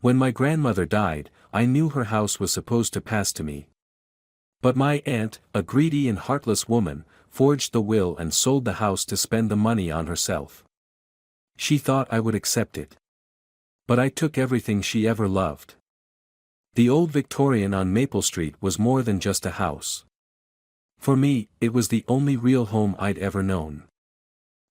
When my grandmother died, I knew her house was supposed to pass to me. But my aunt, a greedy and heartless woman, forged the will and sold the house to spend the money on herself. She thought I would accept it. But I took everything she ever loved. The old Victorian on Maple Street was more than just a house. For me, it was the only real home I'd ever known.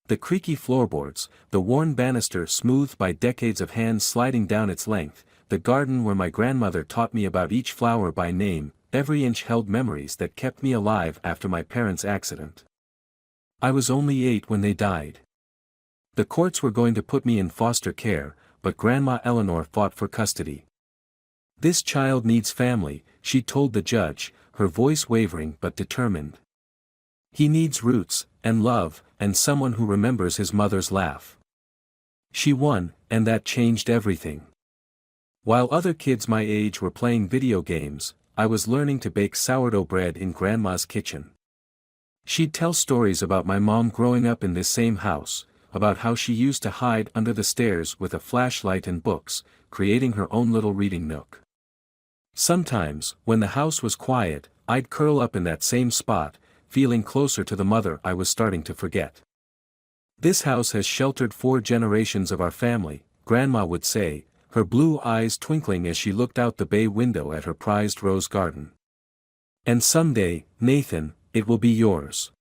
The creaky floorboards, the worn banister smoothed by decades of hands sliding down its length, the garden where my grandmother taught me about each flower by name, every inch held memories that kept me alive after my parents' accident. I was only 8 when they died. The courts were going to put me in foster care, but Grandma Eleanor fought for custody. "This child needs family," she told the judge, her voice wavering but determined. "He needs roots, and love, and someone who remembers his mother's laugh." She won, and that changed everything. While other kids my age were playing video games, I was learning to bake sourdough bread in Grandma's kitchen. She'd tell stories about my mom growing up in this same house, about how she used to hide under the stairs with a flashlight and books, creating her own little reading nook. Sometimes, when the house was quiet, I'd curl up in that same spot, feeling closer to the mother I was starting to forget. "This house has sheltered 4 generations of our family," Grandma would say, her blue eyes twinkling as she looked out the bay window at her prized rose garden. "And someday, Nathan, it will be yours.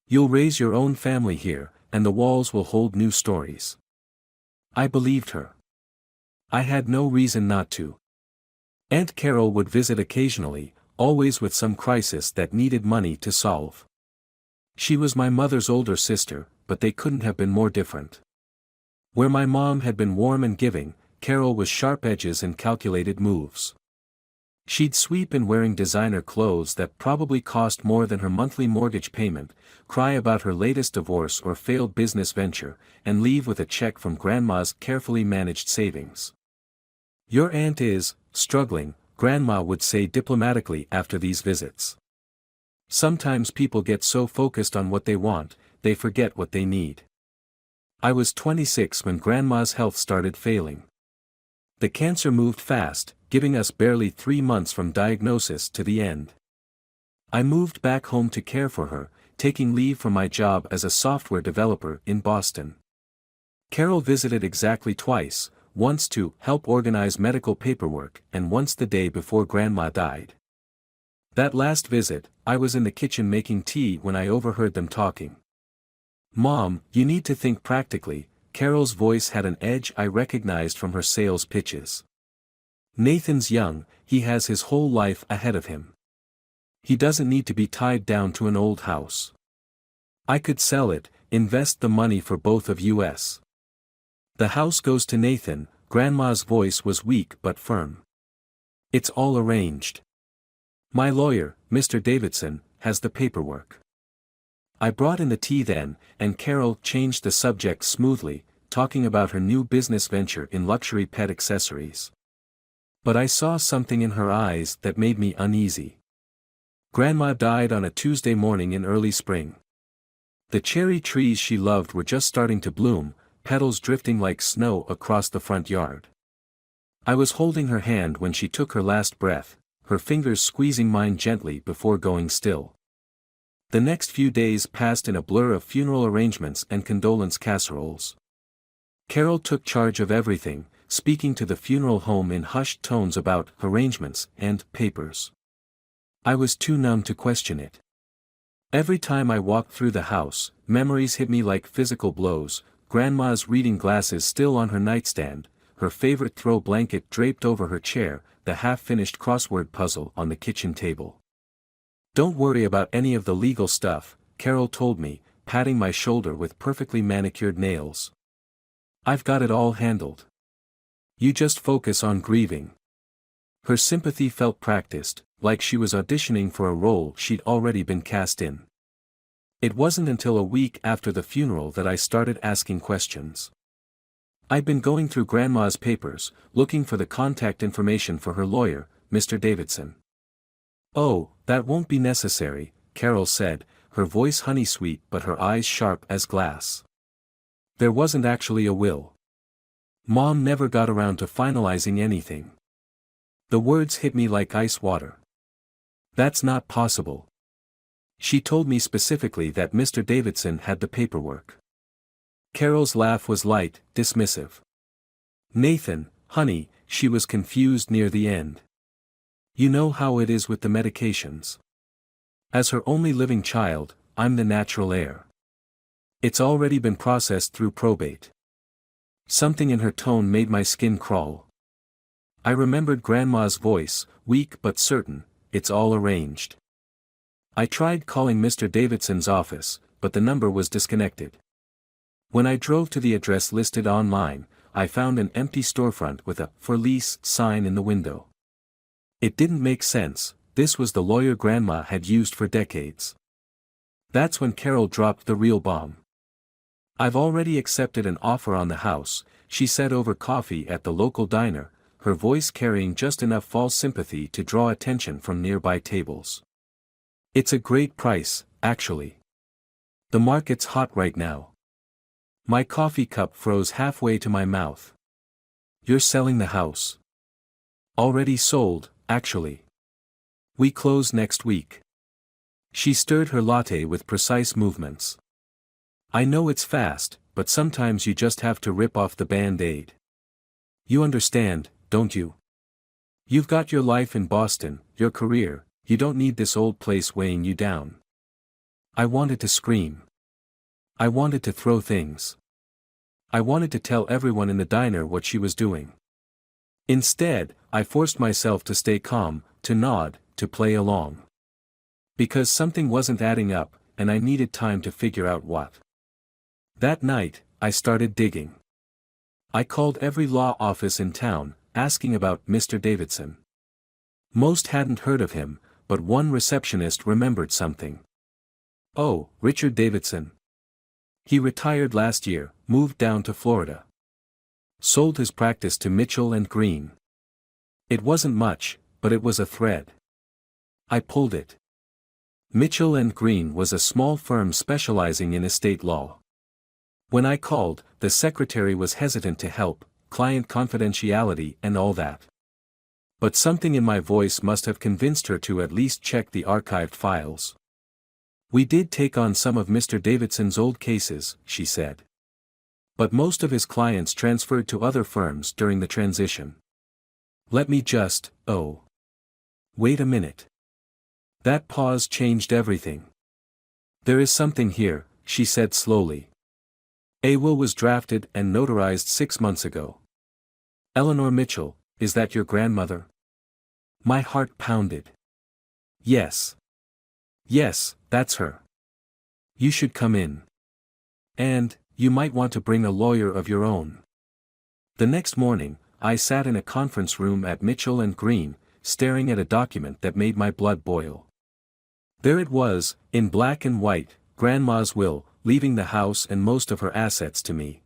You'll raise your own family here, and the walls will hold new stories." I believed her. I had no reason not to. Aunt Carol would visit occasionally, always with some crisis that needed money to solve. She was my mother's older sister, but they couldn't have been more different. Where my mom had been warm and giving, Carol was sharp edges and calculated moves. She'd sweep in wearing designer clothes that probably cost more than her monthly mortgage payment, cry about her latest divorce or failed business venture, and leave with a check from Grandma's carefully managed savings. "Your aunt is struggling," Grandma would say diplomatically after these visits. "Sometimes people get so focused on what they want, they forget what they need." I was 26 when Grandma's health started failing. The cancer moved fast, giving us barely 3 months from diagnosis to the end. I moved back home to care for her, taking leave from my job as a software developer in Boston. Carol visited exactly twice, once to help organize medical paperwork and once the day before Grandma died. That last visit, I was in the kitchen making tea when I overheard them talking. "Mom, you need to think practically," Carol's voice had an edge I recognized from her sales pitches. "Nathan's young, he has his whole life ahead of him. He doesn't need to be tied down to an old house. I could sell it, invest the money for both of us. The house goes to Nathan." Grandma's voice was weak but firm. "It's all arranged. My lawyer, Mr. Davidson, has the paperwork." I brought in the tea then, and Carol changed the subject smoothly, talking about her new business venture in luxury pet accessories. But I saw something in her eyes that made me uneasy. Grandma died on a Tuesday morning in early spring. The cherry trees she loved were just starting to bloom, petals drifting like snow across the front yard. I was holding her hand when she took her last breath, her fingers squeezing mine gently before going still. The next few days passed in a blur of funeral arrangements and condolence casseroles. Carol took charge of everything, speaking to the funeral home in hushed tones about arrangements and papers. I was too numb to question it. Every time I walked through the house, memories hit me like physical blows. Grandma's reading glasses still on her nightstand, her favorite throw blanket draped over her chair, the half-finished crossword puzzle on the kitchen table. "Don't worry about any of the legal stuff," Carol told me, patting my shoulder with perfectly manicured nails. "I've got it all handled. You just focus on grieving." Her sympathy felt practiced, like she was auditioning for a role she'd already been cast in. It wasn't until a week after the funeral that I started asking questions. I'd been going through Grandma's papers, looking for the contact information for her lawyer, Mr. Davidson. "Oh, that won't be necessary," Carol said, her voice honey-sweet but her eyes sharp as glass. "There wasn't actually a will. Mom never got around to finalizing anything. The words hit me like ice water. That's not possible. She told me specifically that Mr. Davidson had the paperwork. Carol's laugh was light, dismissive. Nathan, honey, she was confused near the end. You know how it is with the medications. As her only living child, I'm the natural heir. It's already been processed through probate. Something in her tone made my skin crawl. I remembered Grandma's voice, weak but certain, it's all arranged. I tried calling Mr. Davidson's office, but the number was disconnected. When I drove to the address listed online, I found an empty storefront with a "For Lease" sign in the window. It didn't make sense, this was the lawyer Grandma had used for decades. That's when Carol dropped the real bomb. I've already accepted an offer on the house, she said over coffee at the local diner, her voice carrying just enough false sympathy to draw attention from nearby tables. It's a great price, actually. The market's hot right now. My coffee cup froze halfway to my mouth. You're selling the house. Already sold, actually. We close next week. She stirred her latte with precise movements. I know it's fast, but sometimes you just have to rip off the band-aid. You understand, don't you? You've got your life in Boston, your career, you don't need this old place weighing you down. I wanted to scream. I wanted to throw things. I wanted to tell everyone in the diner what she was doing. Instead, I forced myself to stay calm, to nod, to play along. Because something wasn't adding up, and I needed time to figure out what. That night, I started digging. I called every law office in town, asking about Mr. Davidson. Most hadn't heard of him, but one receptionist remembered something. Oh, Richard Davidson. He retired last year, moved down to Florida. Sold his practice to Mitchell and Green. It wasn't much, but it was a thread. I pulled it. Mitchell and Green was a small firm specializing in estate law. When I called, the secretary was hesitant to help, client confidentiality and all that. But something in my voice must have convinced her to at least check the archived files. We did take on some of Mr. Davidson's old cases, she said. But most of his clients transferred to other firms during the transition. Let me just, wait a minute. That pause changed everything. There is something here, she said slowly. A will was drafted and notarized 6 months ago. Eleanor Mitchell, is that your grandmother? My heart pounded. Yes. Yes, that's her. You should come in. And, you might want to bring a lawyer of your own. The next morning, I sat in a conference room at Mitchell and Green, staring at a document that made my blood boil. There it was, in black and white, Grandma's will, leaving the house and most of her assets to me.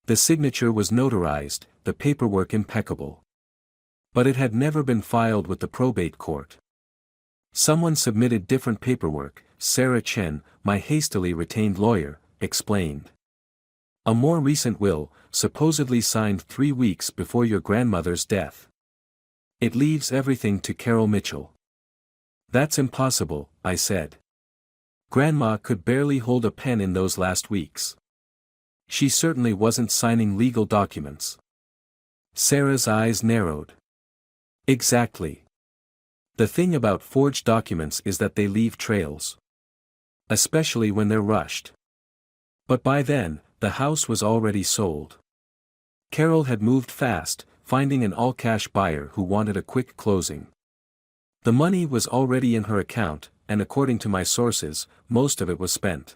The signature was notarized, the paperwork impeccable. But it had never been filed with the probate court. Someone submitted different paperwork, Sarah Chen, my hastily retained lawyer, explained. A more recent will, supposedly signed 3 weeks before your grandmother's death. It leaves everything to Carol Mitchell. That's impossible, I said. Grandma could barely hold a pen in those last weeks. She certainly wasn't signing legal documents. Sarah's eyes narrowed. Exactly. The thing about forged documents is that they leave trails. Especially when they're rushed. But by then, the house was already sold. Carol had moved fast, finding an all-cash buyer who wanted a quick closing. The money was already in her account, and according to my sources, most of it was spent.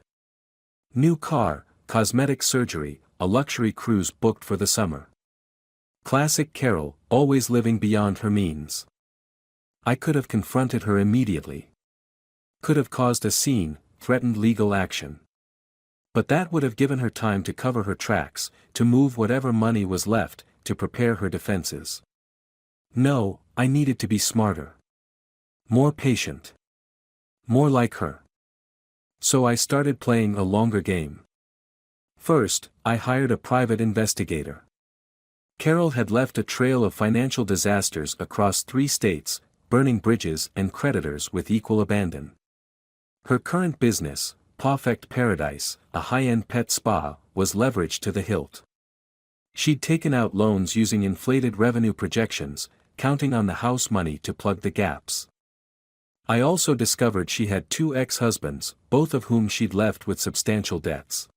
New car, cosmetic surgery, a luxury cruise booked for the summer. Classic Carol, always living beyond her means. I could have confronted her immediately. Could have caused a scene, threatened legal action. But that would have given her time to cover her tracks, to move whatever money was left, to prepare her defenses. No, I needed to be smarter. More patient. More like her. So I started playing a longer game. First, I hired a private investigator. Carol had left a trail of financial disasters across 3 states, burning bridges and creditors with equal abandon. Her current business, Perfect Paradise, a high-end pet spa, was leveraged to the hilt. She'd taken out loans using inflated revenue projections, counting on the house money to plug the gaps. I also discovered she had 2 ex-husbands, both of whom she'd left with substantial debts.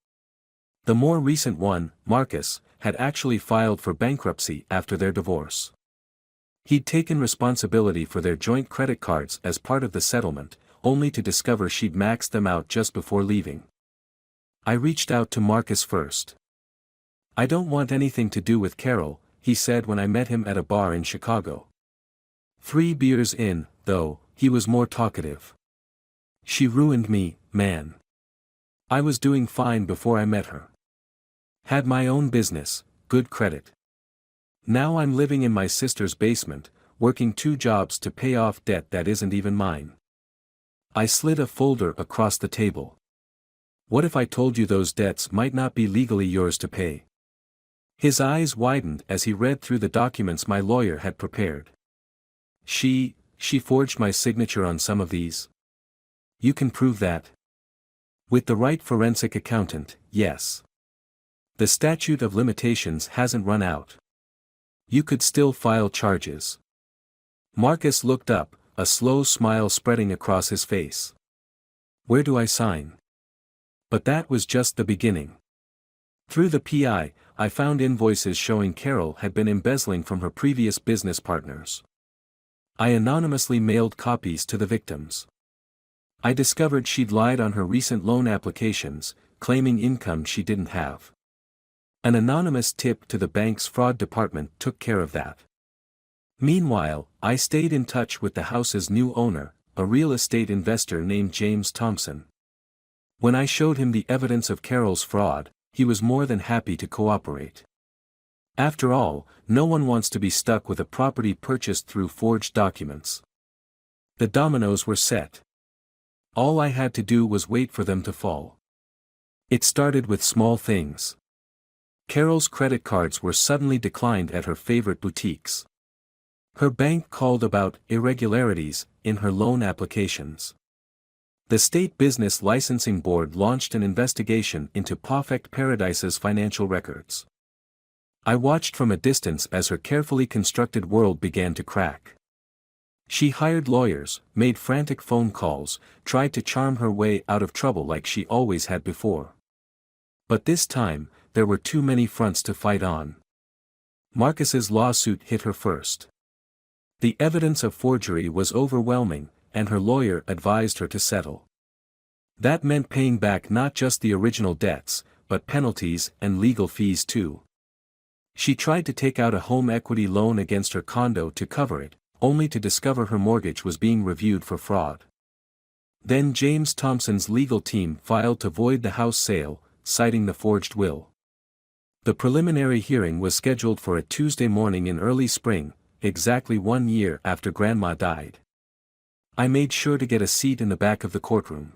The more recent one, Marcus, had actually filed for bankruptcy after their divorce. He'd taken responsibility for their joint credit cards as part of the settlement, only to discover she'd maxed them out just before leaving. I reached out to Marcus first. "I don't want anything to do with Carol," he said when I met him at a bar in Chicago. 3 beers in, though, he was more talkative. "She ruined me, man. I was doing fine before I met her. Had my own business, good credit. Now I'm living in my sister's basement, working 2 jobs to pay off debt that isn't even mine." I slid a folder across the table. "What if I told you those debts might not be legally yours to pay?" His eyes widened as he read through the documents my lawyer had prepared. She forged my signature on some of these." "You can prove that?" "With the right forensic accountant, yes. The statute of limitations hasn't run out. You could still file charges." Marcus looked up, a slow smile spreading across his face. "Where do I sign?" But that was just the beginning. Through the PI, I found invoices showing Carol had been embezzling from her previous business partners. I anonymously mailed copies to the victims. I discovered she'd lied on her recent loan applications, claiming income she didn't have. An anonymous tip to the bank's fraud department took care of that. Meanwhile, I stayed in touch with the house's new owner, a real estate investor named James Thompson. When I showed him the evidence of Carol's fraud, he was more than happy to cooperate. After all, no one wants to be stuck with a property purchased through forged documents. The dominoes were set. All I had to do was wait for them to fall. It started with small things. Carol's credit cards were suddenly declined at her favorite boutiques. Her bank called about irregularities in her loan applications. The State Business Licensing Board launched an investigation into Perfect Paradise's financial records. I watched from a distance as her carefully constructed world began to crack. She hired lawyers, made frantic phone calls, tried to charm her way out of trouble like she always had before. But this time, there were too many fronts to fight on. Marcus's lawsuit hit her first. The evidence of forgery was overwhelming, and her lawyer advised her to settle. That meant paying back not just the original debts, but penalties and legal fees too. She tried to take out a home equity loan against her condo to cover it, only to discover her mortgage was being reviewed for fraud. Then James Thompson's legal team filed to void the house sale, citing the forged will. The preliminary hearing was scheduled for a Tuesday morning in early spring, exactly 1 year after Grandma died. I made sure to get a seat in the back of the courtroom.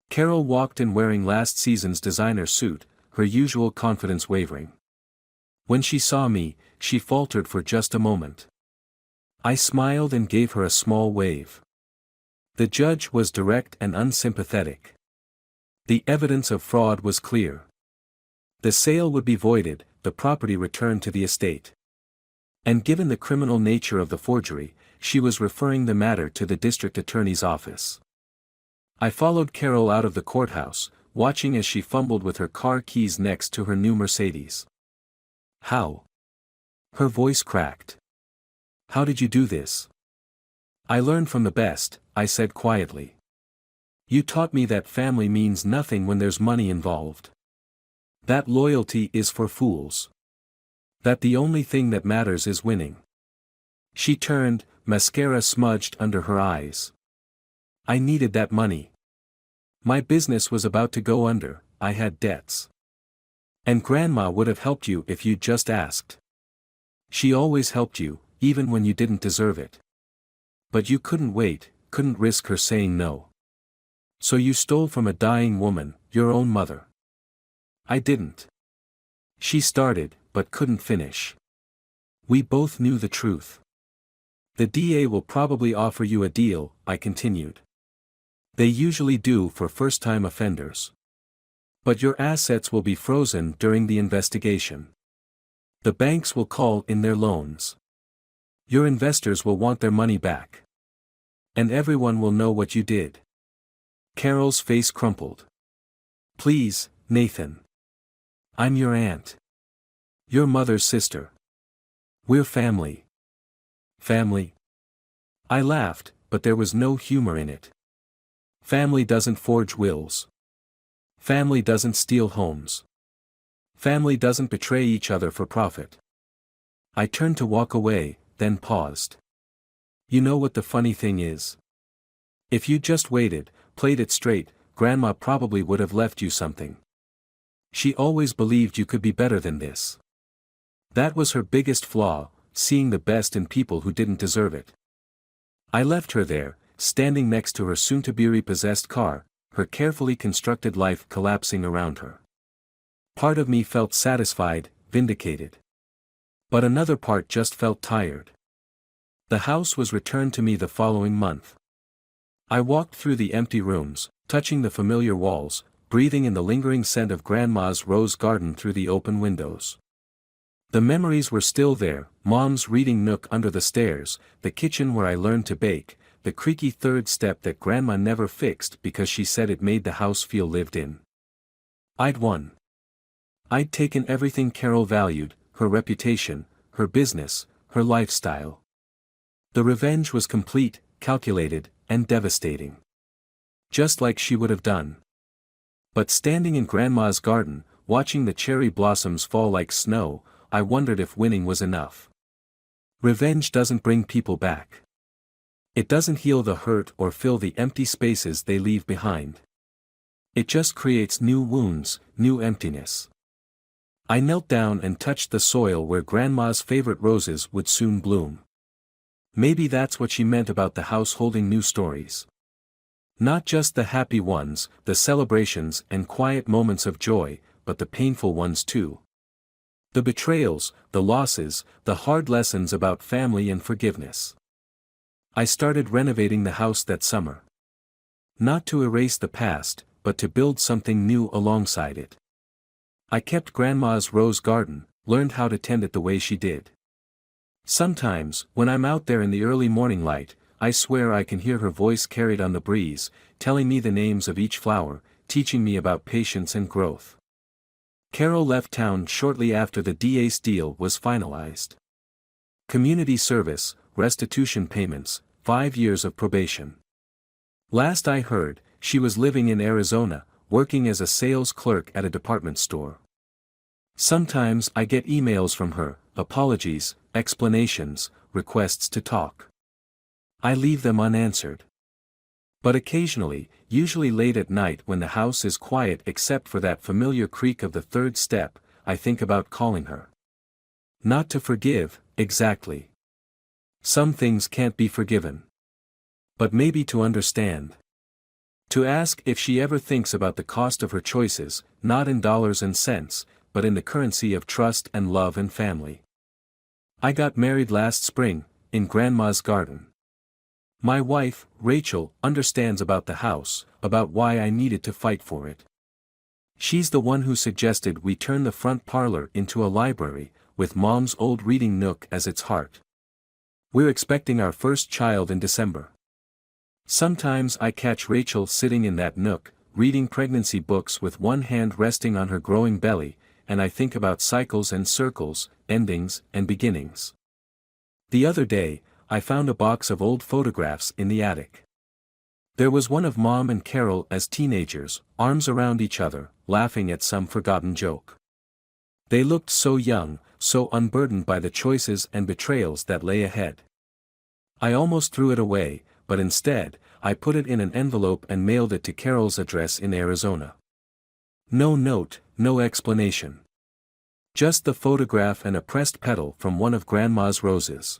Carol walked in wearing last season's designer suit, her usual confidence wavering. When she saw me, she faltered for just a moment. I smiled and gave her a small wave. The judge was direct and unsympathetic. The evidence of fraud was clear. The sale would be voided, the property returned to the estate. And given the criminal nature of the forgery, she was referring the matter to the district attorney's office. I followed Carol out of the courthouse, watching as she fumbled with her car keys next to her new Mercedes. "How?" Her voice cracked. "How did you do this?" "I learned from the best," I said quietly. "You taught me that family means nothing when there's money involved. That loyalty is for fools. That the only thing that matters is winning." She turned, mascara smudged under her eyes. "I needed that money. My business was about to go under, I had debts. And Grandma would have helped you if you'd just asked. She always helped you, even when you didn't deserve it. But you couldn't wait, couldn't risk her saying no. So you stole from a dying woman, your own mother." "I didn't." She started, but couldn't finish. We both knew the truth. The DA will probably offer you a deal, I continued. They usually do for first-time offenders. But your assets will be frozen during the investigation. The banks will call in their loans. Your investors will want their money back. And everyone will know what you did. Carol's face crumpled. Please, Nathan. I'm your aunt. Your mother's sister. We're family. Family? I laughed, but there was no humor in it. Family doesn't forge wills. Family doesn't steal homes. Family doesn't betray each other for profit. I turned to walk away, then paused. You know what the funny thing is? If you just waited, played it straight, Grandma probably would have left you something. She always believed you could be better than this. That was her biggest flaw, seeing the best in people who didn't deserve it. I left her there, standing next to her soon-to-be repossessed car, her carefully constructed life collapsing around her. Part of me felt satisfied, vindicated. But another part just felt tired. The house was returned to me the following month. I walked through the empty rooms, touching the familiar walls, breathing in the lingering scent of Grandma's rose garden through the open windows. The memories were still there, Mom's reading nook under the stairs, the kitchen where I learned to bake, the creaky third step that Grandma never fixed because she said it made the house feel lived in. I'd won. I'd taken everything Carol valued, her reputation, her business, her lifestyle. The revenge was complete, calculated, and devastating. Just like she would have done. But standing in Grandma's garden, watching the cherry blossoms fall like snow, I wondered if winning was enough. Revenge doesn't bring people back. It doesn't heal the hurt or fill the empty spaces they leave behind. It just creates new wounds, new emptiness. I knelt down and touched the soil where Grandma's favorite roses would soon bloom. Maybe that's what she meant about the house holding new stories. Not just the happy ones, the celebrations and quiet moments of joy, but the painful ones too. The betrayals, the losses, the hard lessons about family and forgiveness. I started renovating the house that summer. Not to erase the past, but to build something new alongside it. I kept Grandma's rose garden, learned how to tend it the way she did. Sometimes, when I'm out there in the early morning light, I swear I can hear her voice carried on the breeze, telling me the names of each flower, teaching me about patience and growth. Carol left town shortly after the DA's deal was finalized. Community service, restitution payments, 5 years of probation. Last I heard, she was living in Arizona, working as a sales clerk at a department store. Sometimes I get emails from her, apologies, explanations, requests to talk. I leave them unanswered. But occasionally, usually late at night when the house is quiet except for that familiar creak of the third step, I think about calling her. Not to forgive, exactly. Some things can't be forgiven. But maybe to understand. To ask if she ever thinks about the cost of her choices, not in dollars and cents, but in the currency of trust and love and family. I got married last spring, in Grandma's garden. My wife, Rachel, understands about the house, about why I needed to fight for it. She's the one who suggested we turn the front parlor into a library, with Mom's old reading nook as its heart. We're expecting our first child in December. Sometimes I catch Rachel sitting in that nook, reading pregnancy books with one hand resting on her growing belly, and I think about cycles and circles, endings and beginnings. The other day, I found a box of old photographs in the attic. There was one of Mom and Carol as teenagers, arms around each other, laughing at some forgotten joke. They looked so young, so unburdened by the choices and betrayals that lay ahead. I almost threw it away, but instead, I put it in an envelope and mailed it to Carol's address in Arizona. No note, no explanation. Just the photograph and a pressed petal from one of Grandma's roses.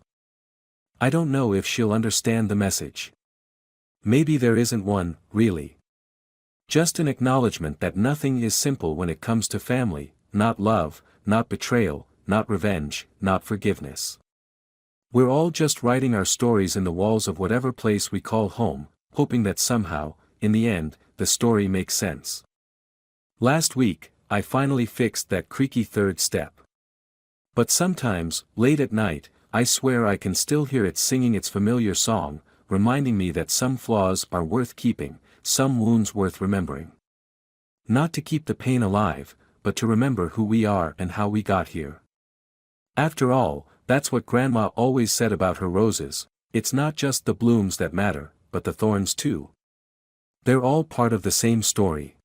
I don't know if she'll understand the message. Maybe there isn't one, really. Just an acknowledgement that nothing is simple when it comes to family, not love, not betrayal, not revenge, not forgiveness. We're all just writing our stories in the walls of whatever place we call home, hoping that somehow, in the end, the story makes sense. Last week, I finally fixed that creaky third step. But sometimes, late at night, I swear I can still hear it singing its familiar song, reminding me that some flaws are worth keeping, some wounds worth remembering. Not to keep the pain alive, but to remember who we are and how we got here. After all, that's what Grandma always said about her roses: it's not just the blooms that matter, but the thorns too. They're all part of the same story.